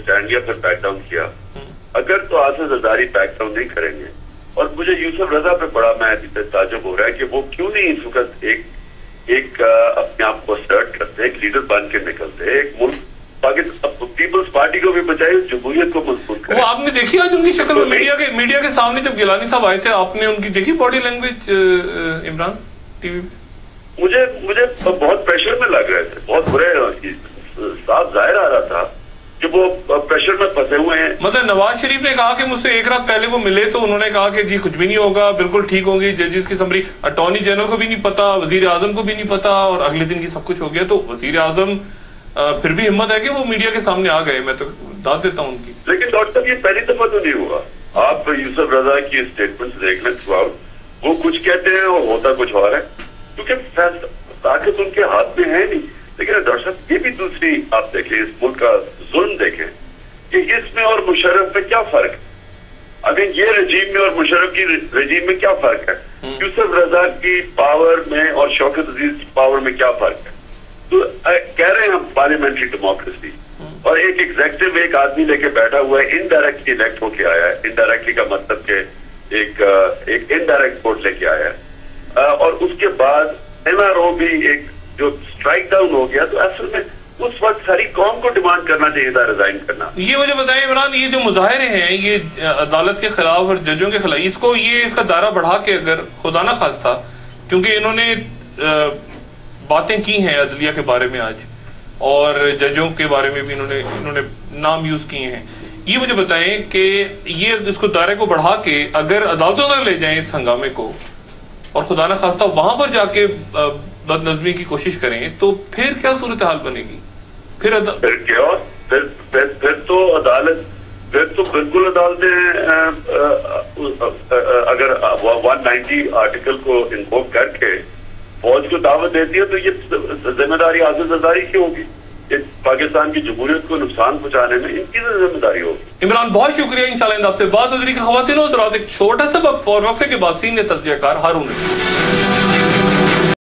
Stand लिया, फिर back down किया। अगर तो आसिफ जरदारी बैक डाउन नहीं करेंगे, और मुझे यूसुफ रजा पे बड़ा मैं ताजुब हो रहा है कि वो क्यों नहीं इस वक्त एक अपने आप को असर्ट करते, एक लीडर बन के निकलते, एक मुल्क पाकिस्तान पीपल्स पार्टी को भी बचाए, जमहूरियत को मजबूत करे। वो आपने देखी आज उनकी शक्ल मीडिया के सामने जब गिलानी साहब आए थे, आपने उनकी देखी बॉडी लैंग्वेज इमरान टीवी? मुझे बहुत प्रेशर में लग रहे थे, बहुत बुरे साफ जाहिर आ रहा था कि वो प्रेशर में फंसे हुए हैं। मतलब नवाज शरीफ ने कहा कि मुझसे एक रात पहले वो मिले तो उन्होंने कहा कि जी कुछ भी नहीं होगा, बिल्कुल ठीक होंगी जजेस की समरी, अटॉर्नी जनरल को भी नहीं पता, वजीर आजम को भी नहीं पता, और अगले दिन की सब कुछ हो गया। तो वजीर आजम फिर भी हिम्मत है कि वो मीडिया के सामने आ गए, मैं तो दाद देता हूँ उनकी। लेकिन डॉक्टर साहब ये पहली दफा तो नहीं हुआ। आप यूसुफ रजा की स्टेटमेंट देख लें थ्रू आउट, वो कुछ कहते हैं और होता कुछ और है, क्योंकि ताकत उनके हाथ में है नहीं। लेकिन डॉक्टर साहब ये भी दूसरी आप देखें, इस मुल्क का जुल्म देखें कि इसमें और मुशर्रफ में क्या फर्क है। अगर ये रजीम में और मुशर्रफ की रजीम में क्या फर्क है, यूसुफ रजा की पावर में और शौकत अजीज की पावर में क्या फर्क है। तो कह रहे हैं हम पार्लियामेंट्री डेमोक्रेसी, और एक एग्जेक्टिव एक आदमी लेके बैठा हुआ है, इनडायरेक्टली इलेक्ट होके आया है। इनडायरेक्टली का मतलब के एक इनडायरेक्ट वोट लेके आया है, और उसके बाद एनआरओ भी एक जो स्ट्राइक डाउन हो गया। तो असल में उस वक्त सारी कौम को डिमांड करना चाहिए था रिजाइन करना। ये मुझे बताएं इमरान, ये जो मुजाहरे हैं ये अदालत के खिलाफ और जजों के खिलाफ, इसका दायरा बढ़ा के अगर खुदा ना खास्ता, क्योंकि इन्होंने बातें की हैं अदलिया के बारे में आज, और जजों के बारे में भी इन्होंने नाम यूज किए हैं, ये मुझे बताएं कि ये इसको दायरे को बढ़ा के अगर अदालतों तक ले जाएं इस हंगामे को, और खुदा न खास्ता वहां पर जाके बदनज़मी की कोशिश करें, तो फिर क्या सूरत हाल बनेगी? फिर तो अदालत, फिर तो बिल्कुल अदालतें अगर 190 आर्टिकल को इन्वोक करके फौज को दावत देती है, तो ये जिम्मेदारी आसिफ जरदारी की होगी। पाकिस्तान की जमहूरियत को नुकसान पहुंचाने में इनकी जिम्मेदारी होगी। इमरान बहुत शुक्रिया, इंशाल्लाह आपसे बात होगी। खवातीन और एक छोटा सा वक्फे के बाद सीनियर तज्जियाकार हारून